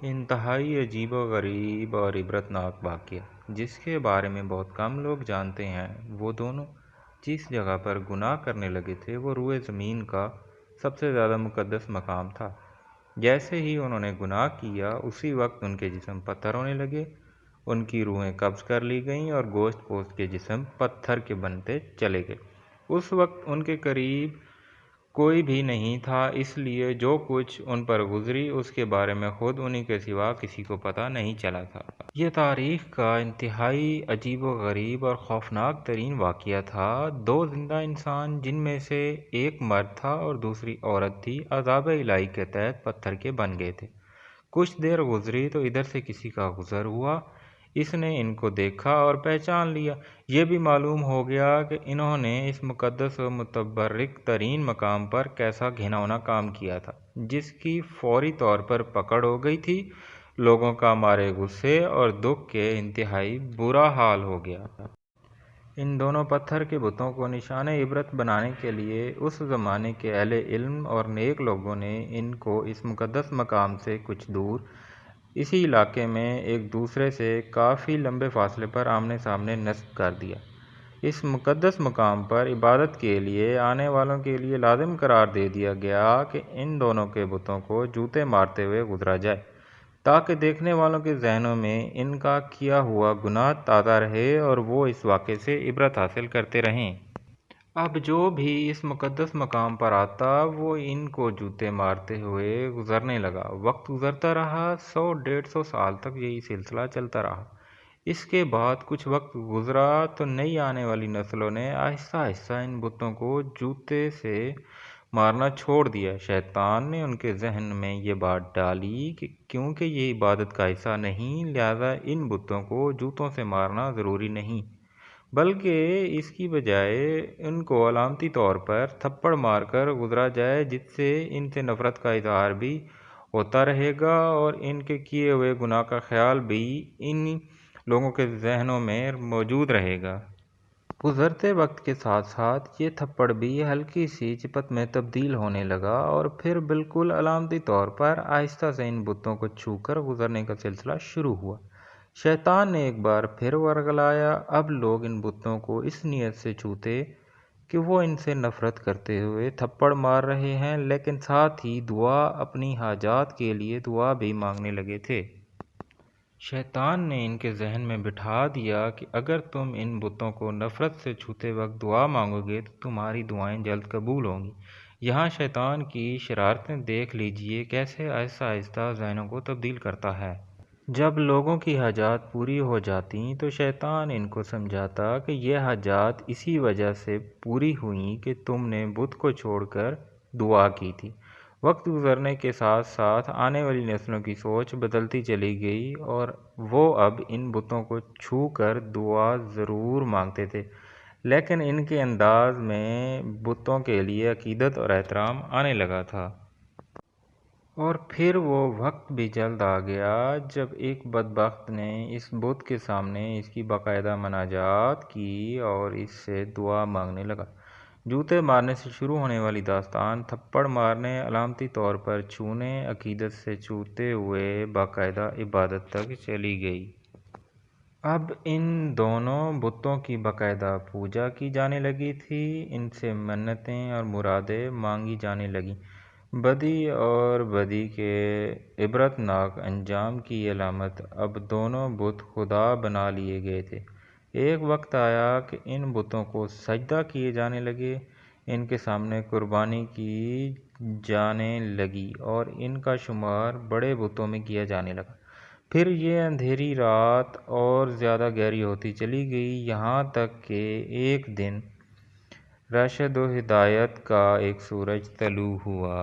انتہائی عجیب و غریب اور عبرتناک واقعہ جس کے بارے میں بہت کم لوگ جانتے ہیں۔ وہ دونوں جس جگہ پر گناہ کرنے لگے تھے وہ روئے زمین کا سب سے زیادہ مقدس مقام تھا۔ جیسے ہی انہوں نے گناہ کیا اسی وقت ان کے جسم پتھر ہونے لگے، ان کی روحیں قبض کر لی گئیں اور گوشت پوست کے جسم پتھر کے بنتے چلے گئے۔ اس وقت ان کے قریب کوئی بھی نہیں تھا، اس لیے جو کچھ ان پر گزری اس کے بارے میں خود انہی کے سوا کسی کو پتہ نہیں چلا تھا۔ یہ تاریخ کا انتہائی عجیب و غریب اور خوفناک ترین واقعہ تھا۔ دو زندہ انسان جن میں سے ایک مرد تھا اور دوسری عورت تھی، عذاب الہی کے تحت پتھر کے بن گئے تھے۔ کچھ دیر گزری تو ادھر سے کسی کا گزر ہوا، اس نے ان کو دیکھا اور پہچان لیا۔ یہ بھی معلوم ہو گیا کہ انہوں نے اس مقدس و متبرک ترین مقام پر کیسا گھناؤنا کام کیا تھا جس کی فوری طور پر پکڑ ہو گئی تھی۔ لوگوں کا مارے غصے اور دکھ کے انتہائی برا حال ہو گیا۔ ان دونوں پتھر کے بتوں کو نشان عبرت بنانے کے لیے اس زمانے کے اہل علم اور نیک لوگوں نے ان کو اس مقدس مقام سے کچھ دور اسی علاقے میں ایک دوسرے سے کافی لمبے فاصلے پر آمنے سامنے نصب کر دیا۔ اس مقدس مقام پر عبادت کے لیے آنے والوں کے لیے لازم قرار دے دیا گیا کہ ان دونوں کے بتوں کو جوتے مارتے ہوئے گزرا جائے تاکہ دیکھنے والوں کے ذہنوں میں ان کا کیا ہوا گناہ تازہ رہے اور وہ اس واقعے سے عبرت حاصل کرتے رہیں۔ اب جو بھی اس مقدس مقام پر آتا وہ ان کو جوتے مارتے ہوئے گزرنے لگا۔ وقت گزرتا رہا، 100-150 سال تک یہی سلسلہ چلتا رہا۔ اس کے بعد کچھ وقت گزرا تو نئی آنے والی نسلوں نے آہستہ آہستہ ان بتوں کو جوتے سے مارنا چھوڑ دیا۔ شیطان نے ان کے ذہن میں یہ بات ڈالی کہ کیونکہ یہ عبادت کا حصہ نہیں لہذا ان بتوں کو جوتوں سے مارنا ضروری نہیں، بلکہ اس کی بجائے ان کو علامتی طور پر تھپڑ مار کر گزرا جائے جس سے ان سے نفرت کا اظہار بھی ہوتا رہے گا اور ان کے کیے ہوئے گناہ کا خیال بھی ان لوگوں کے ذہنوں میں موجود رہے گا۔ گزرتے وقت کے ساتھ ساتھ یہ تھپڑ بھی ہلکی سی چپت میں تبدیل ہونے لگا اور پھر بالکل علامتی طور پر آہستہ سے ان بتوں کو چھو کر گزرنے کا سلسلہ شروع ہوا۔ شیطان نے ایک بار پھر ورغلایا۔ اب لوگ ان بتوں کو اس نیت سے چھوتے کہ وہ ان سے نفرت کرتے ہوئے تھپڑ مار رہے ہیں، لیکن ساتھ ہی اپنی حاجات کے لیے دعا بھی مانگنے لگے تھے۔ شیطان نے ان کے ذہن میں بٹھا دیا کہ اگر تم ان بتوں کو نفرت سے چھوتے وقت دعا مانگو گے تو تمہاری دعائیں جلد قبول ہوں گی۔ یہاں شیطان کی شرارتیں دیکھ لیجیے کیسے آہستہ آہستہ ذہنوں کو تبدیل کرتا ہے۔ جب لوگوں کی حاجات پوری ہو جاتیں تو شیطان ان کو سمجھاتا کہ یہ حاجات اسی وجہ سے پوری ہوئیں کہ تم نے بت کو چھوڑ کر دعا کی تھی۔ وقت گزرنے کے ساتھ ساتھ آنے والی نسلوں کی سوچ بدلتی چلی گئی اور وہ اب ان بتوں کو چھو کر دعا ضرور مانگتے تھے، لیکن ان کے انداز میں بتوں کے لیے عقیدت اور احترام آنے لگا تھا۔ اور پھر وہ وقت بھی جلد آ گیا جب ایک بدبخت نے اس بت کے سامنے اس کی باقاعدہ مناجات کی اور اس سے دعا مانگنے لگا۔ جوتے مارنے سے شروع ہونے والی داستان تھپڑ مارنے، علامتی طور پر چھونے، عقیدت سے چھوتے ہوئے باقاعدہ عبادت تک چلی گئی۔ اب ان دونوں بتوں کی باقاعدہ پوجا کی جانے لگی تھی، ان سے منتیں اور مرادیں مانگی جانے لگیں۔ بدی اور بدی کے عبرتناک انجام کی علامت اب دونوں بت خدا بنا لیے گئے تھے۔ ایک وقت آیا کہ ان بتوں کو سجدہ کیے جانے لگے، ان کے سامنے قربانی کی جانے لگی اور ان کا شمار بڑے بتوں میں کیا جانے لگا۔ پھر یہ اندھیری رات اور زیادہ گہری ہوتی چلی گئی یہاں تک کہ ایک دن رشد و ہدایت کا ایک سورج طلوع ہوا۔